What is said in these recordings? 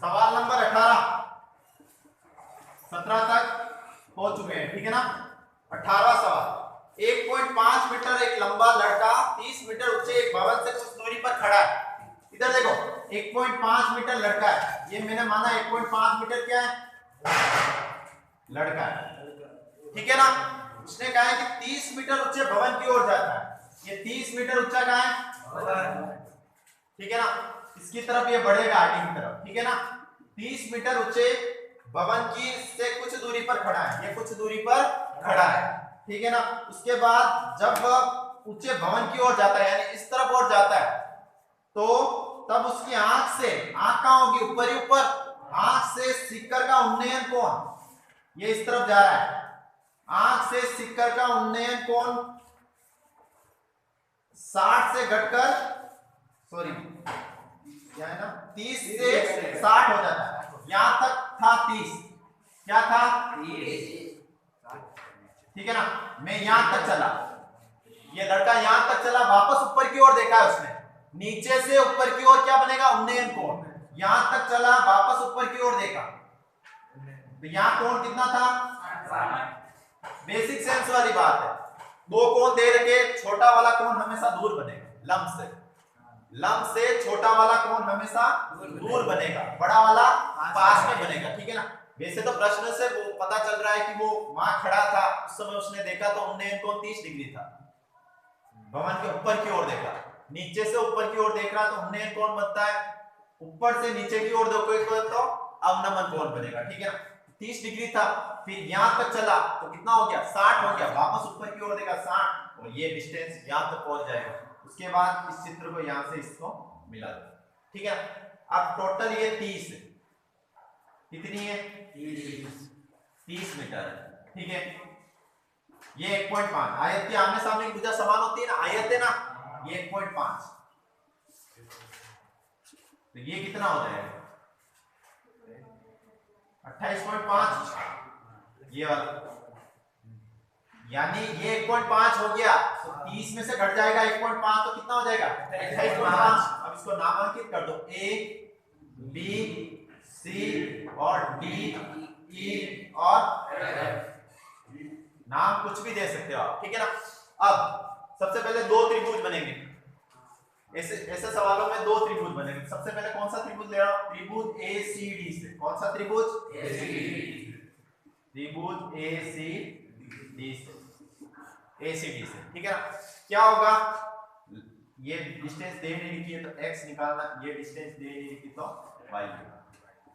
सवाल नंबर 18 17 तक हो चुके हैं, ठीक है ना। 18वां सवाल, 1.5 मीटर एक लंबा लड़का 30 मीटर ऊंचे एक भवन से कुछ दूरी पर खड़ा है। इधर देखो 1.5 मीटर लड़का है, ये मैंने माना 1.5 मीटर क्या है, लड़का है, ठीक है ना। उसने कहा है कि 30 मीटर ऊंचे भवन की ओर जाता है। ये 30 मीटर ऊंचा कहाँ है, ठीक है ना, इसकी तरफ ये बढ़ेगा आगे की तरफ, ठीक है ना। 30 मीटर ऊंचे भवन की से कुछ दूरी पर खड़ा है, ये कुछ दूरी पर खड़ा है, ठीक है ना। उसके बाद जब ऊंचे भवन की ओर जाता है, यानी इस तरफ ओर जाता है, तो तब उसकी आंख से, आंख कहां होगी, ऊपर ही ऊपर, आंख से सिक्कर का उन्नयन कोण, ये इस तरफ जा रहा है, आंख से सिक्कर का उन्नयन कोण 60 से घटकर, सॉरी क्या है ना, 30 से 60 हो जाता है। यहां तक था 30, क्या था 30, ठीक है ना। मैं यहां तक चला, ये लड़का यहां तक चला, वापस ऊपर की ओर देखा है उसने, नीचे से ऊपर की ओर क्या बनेगा, उन्नयन कोण। यहां तक चला, वापस ऊपर की ओर देखा, तो यहां कोण कितना था, बेसिक सेंस वाली बात है। दो कोण दे रखे, छोटा वाला कोण हमेशा दूर बनेगा, लंब से छोटा वाला कोण हमेशा दूर बनेगा, बड़ा वाला पास में बनेगा, ठीक है ना। वैसे तो प्रश्न से वो पता चल रहा है कि वो वहां खड़ा था, उस समय उसने देखा तो उन्नयन कोण 30 डिग्री था, भवन के ऊपर की ओर देखा, नीचे से ऊपर की ओर देख रहा तो उन्नयन कोण बनता है, ऊपर से नीचे की ओर देखोगे तो अवनमन कोण बनेगा, ठीक है ना। 30 डिग्री था, फिर यहां तक चला तो कितना हो गया, 60 हो गया, वापस ऊपर की ओर देखा 60, और ये डिस्टेंस यहां तक पहुंच जाएगा। उसके बाद इस चित्र को यहां से इसको मिला दो, ठीक है। अब टोटल ये 30 है, कितनी है, 30 मीटर है, ठीक है। ये 1.5 आयत की आमने सामने की भुजा समान होती है ना, आयत है ना, ये 1.5, तो ये कितना हो जाएगा 28.5, ये वाला, यानी ये 1.5 हो गया, तो 30 में से घट जाएगा 1.5, तो कितना हो जाएगा 28.5। अब इसको नामांकित कर दो, ए बी सी और डी ई और नाम कुछ भी दे सकते हो आप, ठीक है ना। अब सबसे पहले दो त्रिभुज बनेंगे, ऐसे सवालों में दो त्रिभुज बनेंगे। सबसे पहले कौन सा त्रिभुज ले रहा हूं, त्रिभुज एसीडी से, कौन सा त्रिभुज, त्रिभुज एसीडी से, एसीडी से, ठीक है ना। क्या होगा, ये डिस्टेंस दे नहीं लिखी है तो x निकालना, ये डिस्टेंस दे नहीं लिखी तो y,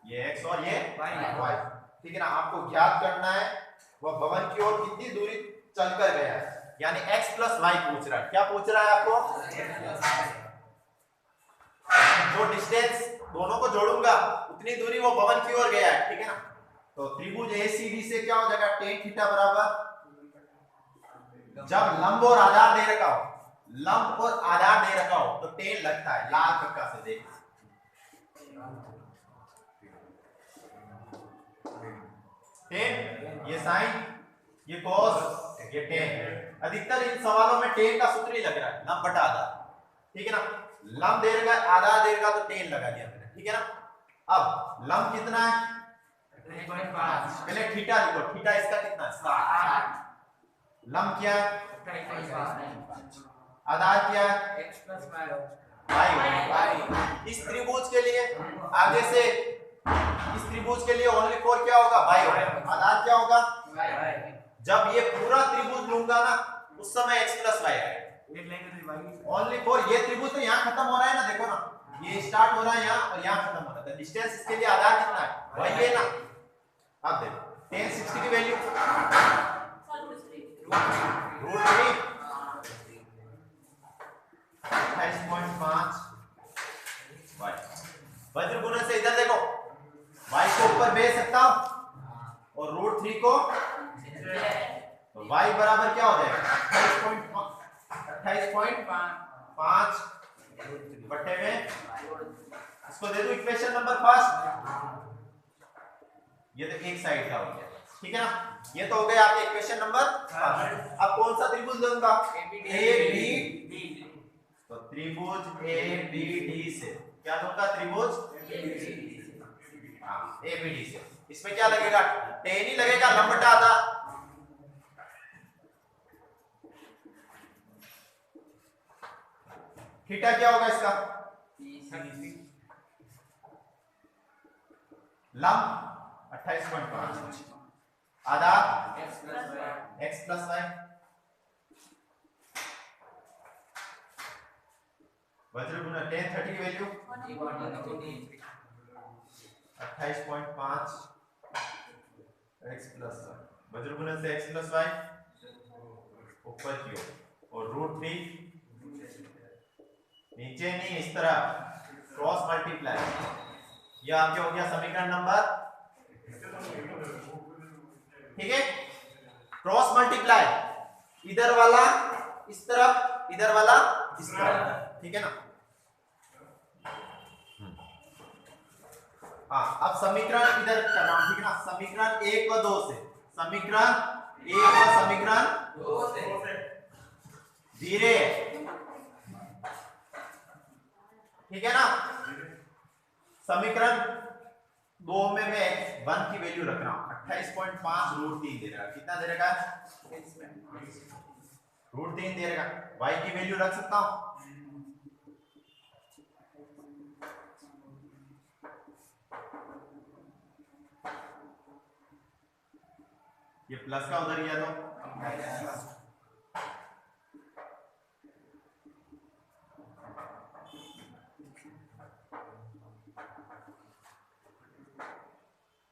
ये x और ये y, ठीक है ना। आपको ज्ञात करना है वह भवन की ओर कितनी दूरी चलकर गया है, यानी x प्लस y पूछ रहा है। क्या पूछ रहा है आपको, जो डिस्टेंस दोनों को जोड़ूंगा उतनी दूरी वो भवन की ओर गया है, ठीक है ना। तो त्रिभुज एसीडी से क्या हो जाएगा, tan थीटा बराबर, जब लंब और आधार दे रखा हो, लंब और आधार दे रखा हो तो tan लगता है, लाल कक्का से देख, tan, ये साइन, ये कॉस, ये tan। अधिकतर इन सवालों में tan का सूत्र ही लग रहा है, लंब बटा आधार, ठीक है ना। लंब दे रखा है, आधार दे रखा तो tan लगा दिया मैंने, ठीक है ना। अब लंब कितना है, 1.5, पहले थीटा लिखो, थीटा इसका कितना है 60, लंब क्या है, आधार क्या है, x प्लस y। इस त्रिभुज के लिए आगे से, इस त्रिभुज के लिए ओनली 4 क्या होगा, y होगा, आधार क्या होगा, जब ये पूरा त्रिभुज लूंगा ना उस समय x प्लस y आएगा, ओनली 4। ये त्रिभुज तो यहाँ खत्म हो रहा है ना, देखो ना, ये स्टार्ट हो रहा है यहाँ और यहाँ खत्म हो रहा है, डिस्टेंस इसके लिए आधार कितना है, वही है ना। अब देखो tan 60 की वैल्यू √3, 28.5 y, वज्र गुणन से इधर देखो y को ऊपर भेज सकता हूं और √3 को, तो y बराबर क्या हो जाएगा 28.5 बटे में, इसको दे दो इक्वेशन नंबर फर्स्ट, ये तो एक साइड का हो गया, ठीक है ना। ये तो हो गया आपके इक्वेशन नंबर फर्स्ट। अब कौन सा त्रिभुज लूंगा, ABD, तो त्रिभुज ABD से क्या लूंगा, त्रिभुज हाँ एबीडी से। इसमें क्या लगेगा, टेन ही लगेगा, लंबटा आधा। थीटा क्या होगा इसका, लंब 28.5 आधा x प्लस वाई, वज्र गुना tan 30 की वैल्यू 28.5 x प्लस वाई, वज्र गुना से x प्लस वाई ऊपर की ओर और √3 नीचे नहीं, इस तरह क्रॉस मल्टीप्लाई। ये आपके हो गया समीकरण नंबर, ठीक है। क्रॉस मल्टीप्लाई, इधर वाला इस तरफ, इधर वाला इस तरफ, ठीक है ना। हाँ अब समीकरण इधर करना, ठीक है ना। समीकरण 1 व 2 से, समीकरण 1 व समीकरण 2 से धीरे, ठीक है ना। समीकरण 2 में मैं 1 की वैल्यू रख रहा हूं, 28.5 √3 दे रहा है, कितना दे रहा है, √3 दे रहा है। y की वैल्यू रख सकता हूं, ये प्लस का उधर गया तो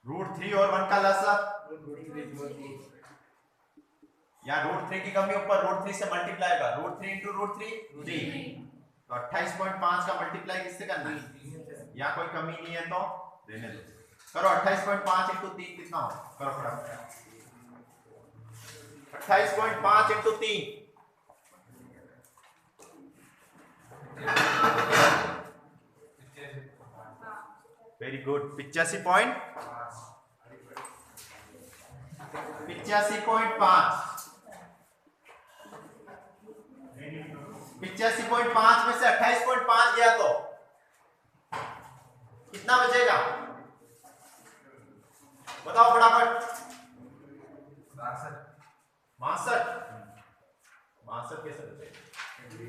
√3 और 1 का लसा, या √3 की कमी ऊपर √3 से मल्टीप्लाई होगा, √3 × √3 3, तो 28.5 का मल्टीप्लाई किससे करना है, या कोई कमी नहीं है तो देने दो, करो। 28.5 × 3 कितना हो, करो फटाफट। 28.5 × 3 वेरी गुड, 85.5 85.5 में से 28.5 गया तो कितना बचेगा, बताओ फटाफट। 62 कैसे बचेगा, वेरी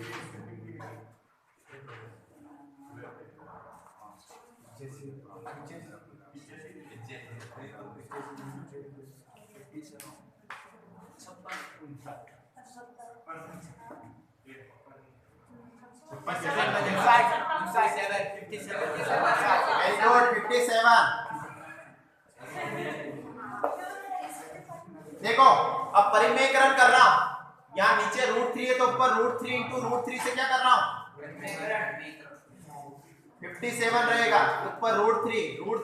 गुड, 57। देखो अब परिमेयकरण कर रहा हूं, यहां नीचे √3 है तो ऊपर √3 × √3 से क्या कर रहा हूं, 57 रहेगा, ऊपर √3 × √3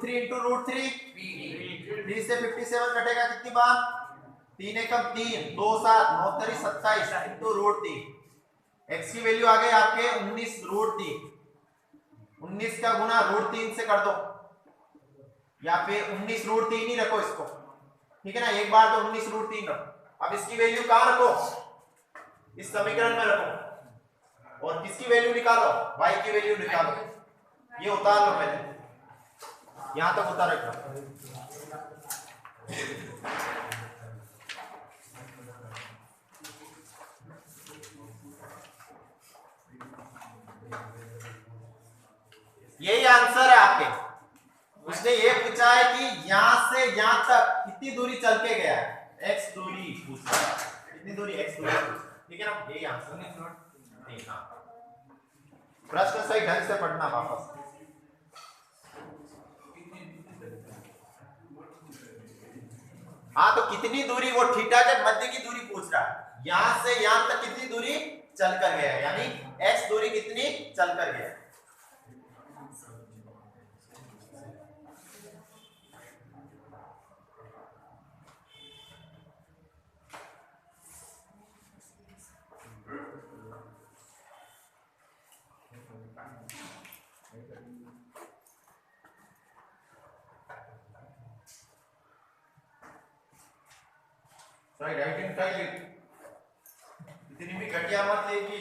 3 से 57 कटेगा कितनी बार, 3 एकम 3, 2 7 9 3 27 × √3, x की वैल्यू आ गई आपके 19 √3, 19 का गुना √3 से कर दो, या फिर 19 √3 ही रखो इसको, ठीक है ना। एक बार तो 19 √3 रखो। अब इसकी वैल्यू कहां रखो, इस समीकरण में रखो, और किसकी वैल्यू निकालो, y की वैल्यू निकालो। ये उतार लो पहले, यहां तक उतार रखो। यही आंसर है आपके। उसने ये पूछा है कि यहां से यहां तक कितनी दूरी चल के गया है, x दूरी पूछ रहा है, कितनी दूरी x दूरी, ठीक है ना। यही आंसर है। हाँ प्रश्न सही ढंग से पढ़ना वापस। हाँ तो कितनी दूरी, वो थीटा के मध्य की दूरी पूछ रहा है, यहां से यहां तक कितनी दूरी चल कर गया है, यानी x दूरी कितनी चल कर गया है। राइटिंग स्टाइल इतनी भी घटिया मत ले कि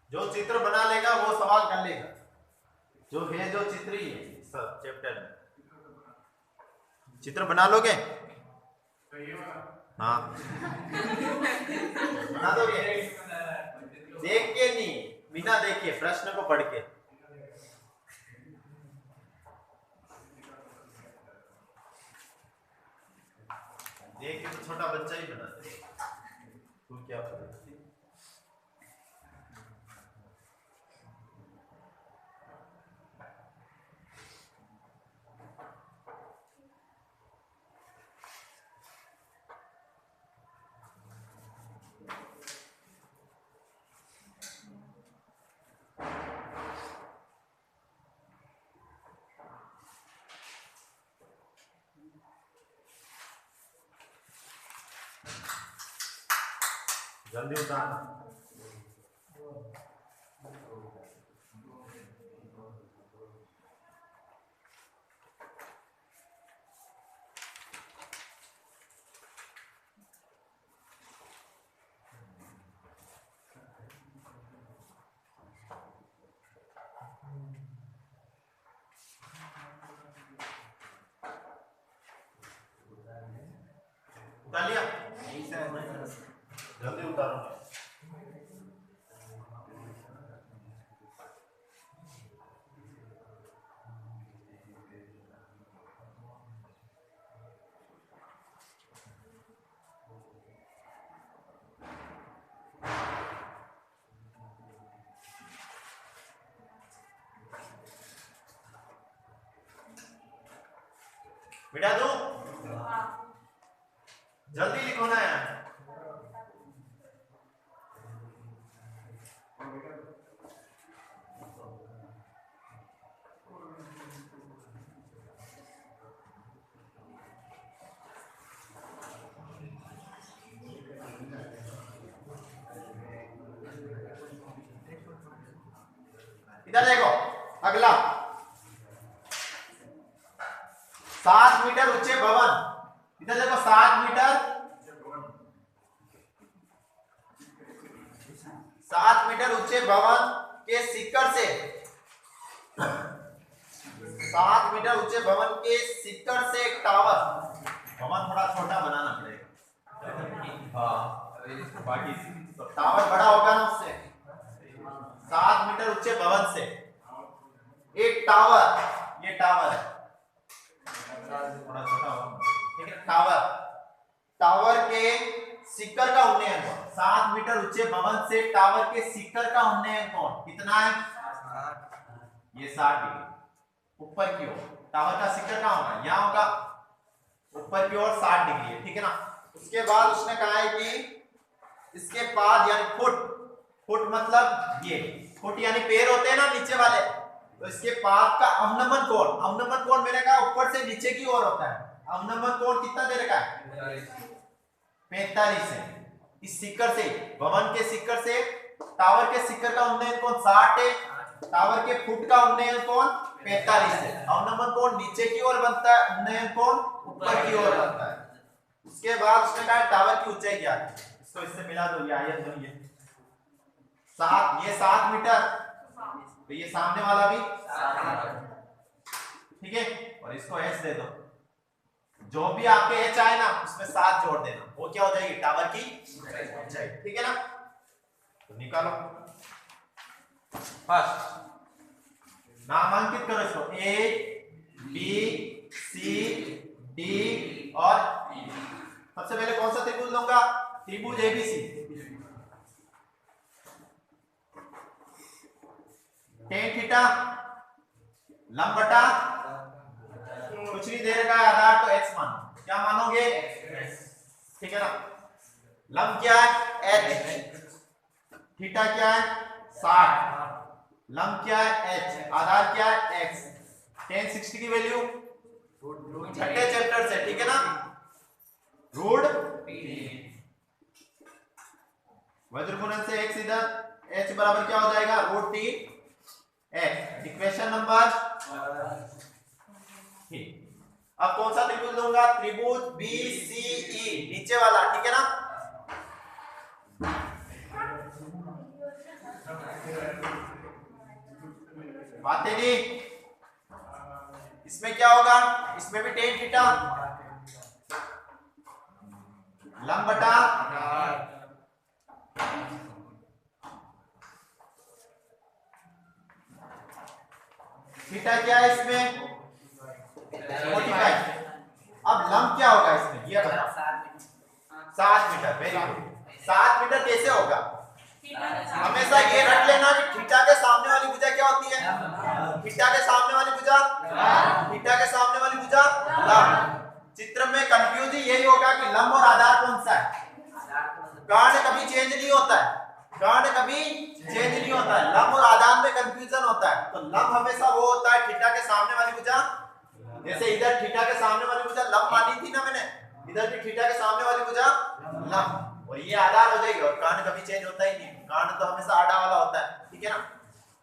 जो चित्र बना लेगा वो सवाल कर लेगा, जो है जो चित्र ही है सब चैप्टर में। चित्र बना लोगे? हाँ बना दोगे? देख के नहीं, बिना देखे, प्रश्न को पढ़ के। देख के तो छोटा बच्चा ही बनाते, तू क्या पढ़े? जल्दी उतारना। उतार लिया? जल्दी उतारो। मिटा दूं? जल्दी लिखो ना यार। इधर देखो, अगला 7 मीटर ऊंचे भवन। इधर देखो 7 मीटर, 7 मीटर ऊंचे भवन के शिखर से, 7 मीटर ऊंचे भवन के शिखर से एक टावर, भवन थोड़ा छोटा बनाना पड़ेगा। हाँ बाकी तो टावर बड़ा होगा ना उससे। 7 मीटर ऊंचे भवन से एक टावर, ये टावर है, थोड़ा छोटा होगा, ठीक है। टावर, टावर के शिखर का उन्नयन कोण, 7 मीटर ऊंचे भवन से टावर के शिखर का उन्नयन कोण कितना है? ये 60 डिग्री ऊपर की ओर। टावर का शिखर कहाँ होगा? यहाँ होगा, ऊपर की ओर 60 डिग्री है, ठीक है ना। उसके बाद उसने कहा है कि इसके पाद यानी फुट, फुट मतलब ये फुट यानी पैर होते हैं ना नीचे वाले, तो इसके पाद का अवनमन कोण, अवनमन कोण मैंने कहा ऊपर से नीचे की ओर होता है। अवनमन कोण कितना दे रखा है? 45 है। इस शिखर से, भवन के शिखर से टावर के शिखर का उन्नयन कोण 60 है, टावर के फुट का उन्नयन कोण 45 है। अवनमन कोण नीचे की ओर बनता है, उन्नयन कोण ऊपर की ओर बनता है। उसके बाद उसने कहा टावर की ऊंचाई क्या है, इसको इससे मिला दो, ये आयत दो, ये 7, ये 7 मीटर, तो ये सामने वाला भी, ठीक है। और इसको h दे दो, जो भी आपके h आए ना उसमें 7 जोड़ देना, वो क्या हो जाएगी? टावर की ऊंचाई, ठीक है ना। तो निकालो, फर्स्ट नामांकित करो इसको, A B C D और E। सबसे पहले कौन सा त्रिभुज लूंगा? त्रिभुज ABC। tan थीटा लंब बटा कुछ नहीं दे रखा है आधार, तो x मानो। क्या मानोगे? ठीक है ना। लंब क्या है? h, थीटा क्या है? 60, लंब क्या है? h, आधार क्या है? x। tan 60 की वैल्यू छठे चैप्टर से, ठीक है ना, रूट वज्रगुणन से x इधर, h बराबर क्या हो जाएगा? Root 3 x। इक्वेशन नंबर, ठीक। अब कौन सा त्रिभुज लूंगा? त्रिभुज BCE, नीचे वाला, ठीक है ना। बातें नहीं। इसमें क्या होगा, इसमें भी टेन थीटा लंब बटा थीटा क्या है इसमें 45। अब लंब क्या होगा इसमें ये बताओ। 7 मीटर। Very good. 7 मीटर कैसे होगा, हमेशा ये रख लेना कि थीटा के सामने वाली भुजा क्या होती है, थीटा के सामने वाली भुजा, थीटा के सामने वाली भुजा लंब। चित्र में कंफ्यूज यही होगा कि लंब और आधार कौन सा है। कर्ण कभी चेंज नहीं होता है, कर्ण कभी चेंज नहीं होता है, लंब और आधार में कंफ्यूजन होता है। तो लंब हमेशा वो होता है थीटा के सामने वाली भुजा, जैसे इधर थीटा के सामने वाली भुजा लंब मानी थी ना मैंने, इधर भी थीटा के सामने वाली भुजा लंब, और ये आधार हो जाएगी। और कर्ण कभी चेंज होता ही नहीं, कर्ण तो हमेशा आधा वाला होता है, ठीक है ना।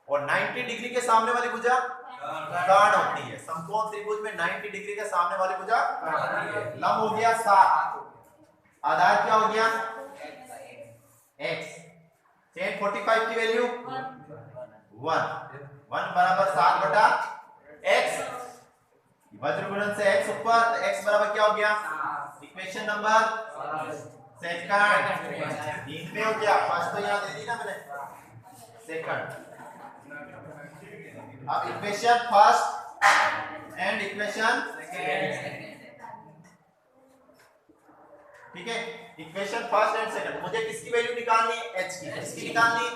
और 90 डिग्री के सामने वाली भुजा कर्ण होती है। समकोण त्रिभुज में 90 डिग्री के सामने वाली भुजा कर्ण होती है। लंब हो गया 7, आधार क्या हो गया x। tan 45 की वैल्यू 1 बराबर 7 बटा x। वज्र गुणन से x ऊपर, तो x बराबर क्या हो गया, इक्वेशन नंबर सेकंड। 3 में हो गया, फर्स्ट तो यहां दे दी ना मैंने, सेकंड। अब equation first and equation second, ठीक है। इक्वेशन फर्स्ट एंड सेकंड, मुझे किसकी वैल्यू निकालनी है, h की। किसकी निकालनी,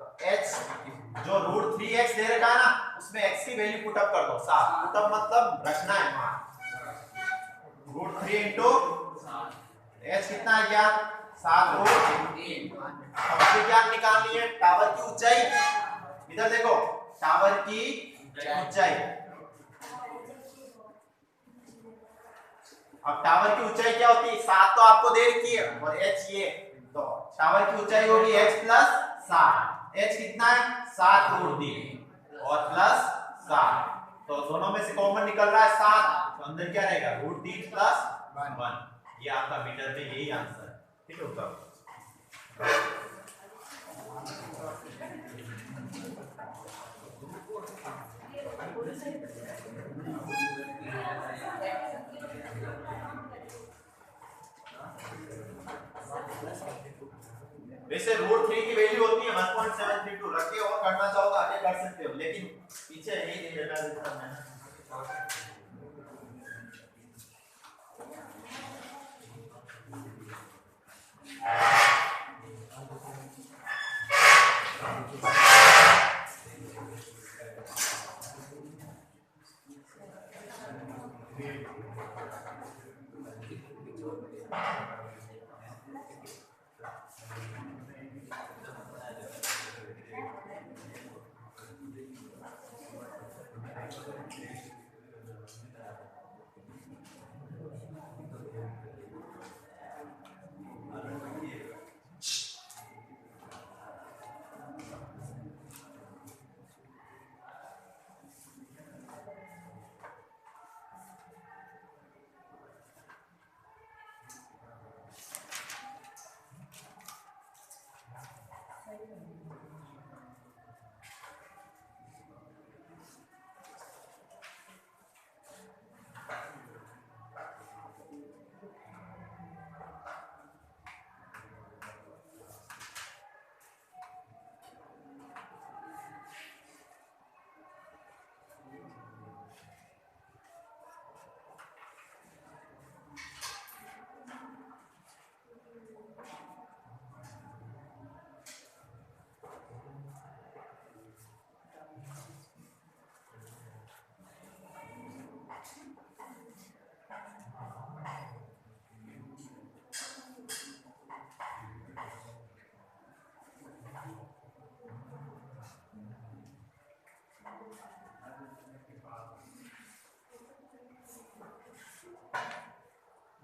तो h जो √3x दे रखा है ना, उसमें x की वैल्यू पुट अप कर दो। 7 पुट अप मतलब रखना है वहां, √3 इंटू h कितना आ गया 7√3। अब मुझे क्या निकालनी है, टावर की ऊंचाई। इधर देखो, टावर की ऊंचाई। अब टावर की ऊंचाई क्या होती है, 7 तो आपको दे रखी है और h ये, तो टावर की ऊंचाई होगी h प्लस 7। h कितना है 7√3 और प्लस 7, तो दोनों में से कॉमन निकल रहा है 7, तो अंदर क्या रहेगा √3 प्लस 1। ये आपका मीटर में यही आंसर है, ठीक है उत्तर। वैसे √3 की वैल्यू होती है 1.732, रख के और करना चाहो तो आगे कर सकते हो, लेकिन पीछे नहीं दे रखा है।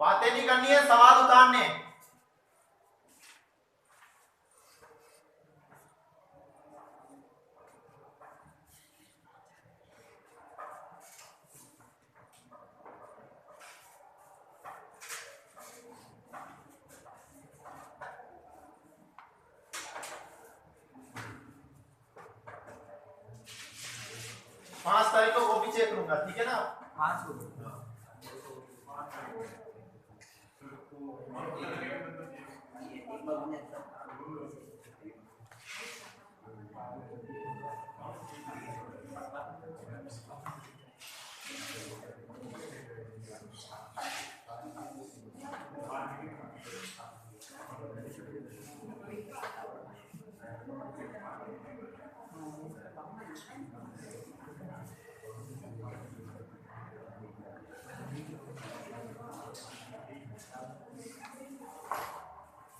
बातें नहीं करनी है, सवाल उतारने। दूंगा, ठीक है ना? 5 को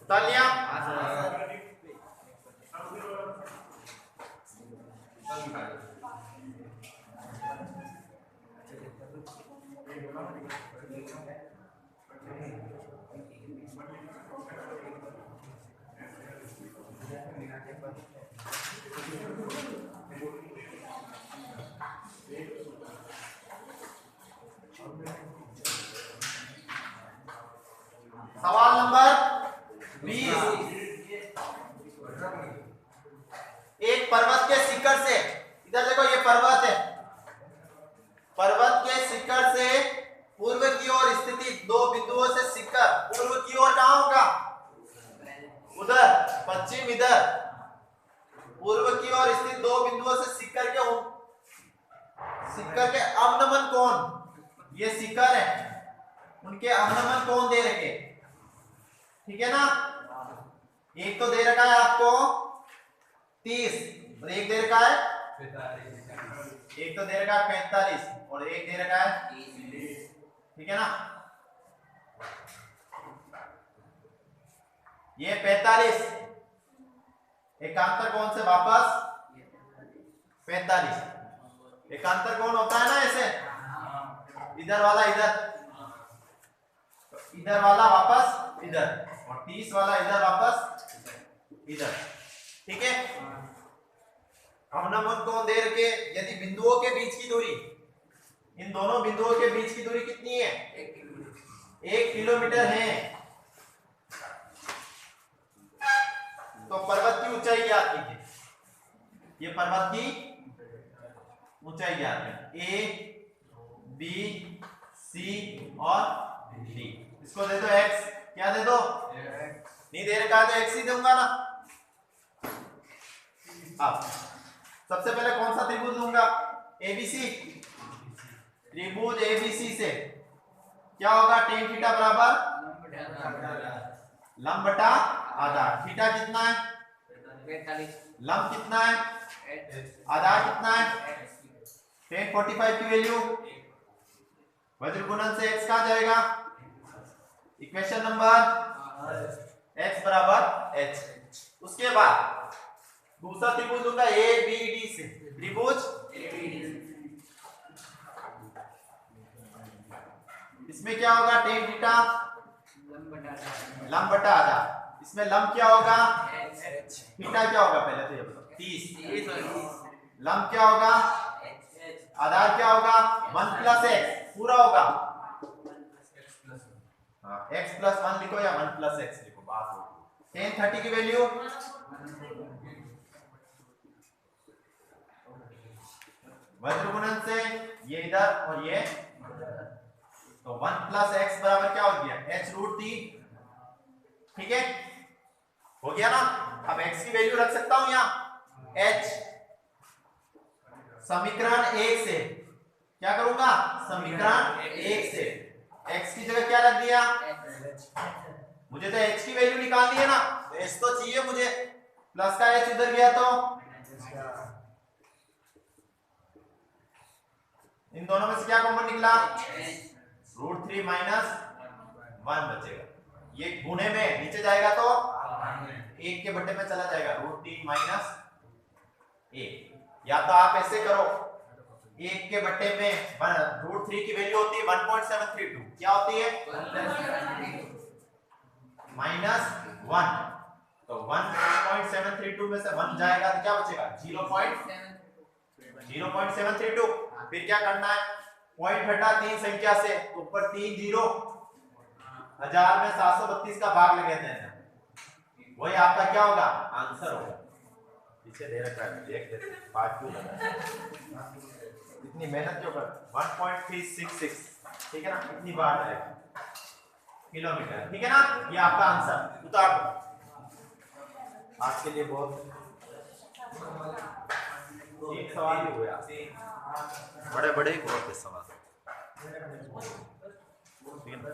बता लिया? सवाल नंबर 20। एक पर्वत के शिखर से, इधर देखो ये पर्वत है, पर्वत के शिखर से पूर्व की ओर स्थिति दो बिंदुओं से शिखर पूर्व की ओर कहां होगा? उधर। पश्चिम इधर। पूर्व की ओर स्थित दो बिंदुओं से शिखर के अवनमन कोण, ये शिखर है, उनके अवनमन कोण दे रखे, ठीक है ना? एक तो दे रखा है आपको 30 और एक दे रखा है 45। एक तो दे रखा है 45 और एक दे रखा है 30, ठीक है ना? ये 45 एकांतर कोण से वापस 45, एकांतर कोण होता है ना ऐसे, इधर वाला इधर, इधर वाला वापस इधर, और 30 वाला इधर वापस इधर, ठीक है? अवनमन कोण दे रखे, यदि बिंदुओं के बीच की दूरी, इन दोनों बिंदुओं के बीच की दूरी कितनी है? 1 किलोमीटर है। तो पर्वत की ऊंचाई ज्ञात कीजिए। ये पर्वत की ऊंचाई ज्ञात है, A, B, C और D। इसको दे दो x, क्या दे दो? नहीं दे रखा तो x ही दूंगा ना। अब सबसे पहले कौन सा त्रिभुज लूंगा? ABC। त्रिभुज ABC से क्या होगा? tan थीटा बराबर लंब बटा आधार। थीटा कितना है? 45। लंब कितना है? आधार कितना है? tan 45 की वैल्यू वज्र गुणन से x कहां जाएगा? इक्वेशन नंबर x बराबर h। उसके बाद दूसरा त्रिभुज लूंगा ABD से, त्रिभुज इसमें क्या होगा? tan थीटा लंब बटा आधार। इसमें लंब क्या होगा? थीटा क्या होगा? पहले तो ये बताओ। 30। लंब क्या होगा? आधार क्या होगा? 1 प्लस x पूरा होगा। हाँ, x प्लस 1 लिखो या 1 प्लस x लिखो, बात होगी। tan 30 की वैल्यू वज्र गुणन से ये इधर और ये, तो 1 प्लस x बराबर क्या हो गया? h√3, ठीक है? हो गया ना? अब x की वैल्यू रख सकता हूं यहां h। समीकरण 1 से क्या करूंगा? समीकरण 1 से x की जगह क्या रख दिया? मुझे तो h की वैल्यू निकालनी है ना, तो h तो चाहिए मुझे, प्लस का h उधर गया तो इन दोनों में से क्या कॉमन निकला? √3 माइनस 1 बचेगा। ये गुणे में नीचे जाएगा तो 1 के बट्टे में चला जाएगा, √3 माइनस 1। या तो आप ऐसे करो, 1 के बट्टे में √3 की वैल्यू होती है 1.732, क्या होती है? -1। तो 1.732 में से 1 जाएगा तो क्या बचेगा? 0.732। फिर क्या करना है? पॉइंट हटा 3 संख्या से, तो ऊपर 3 0, 1000 में 732 का भाग लगे थे, वही आपका क्या होगा? आंसर होगा। पीछे दे रखा है, देख लेते हैं 5 क्यों लगा है। इतनी मेहनत के ऊपर 1.366, ठीक है ना, इतनी बार जाएगा किलोमीटर, ठीक है ना। ये आपका आंसर उतार दो। आज के लिए बहुत एक सवाल ही हुआ, बड़े बड़े ही बहुत है सवाल, ठीक है ना।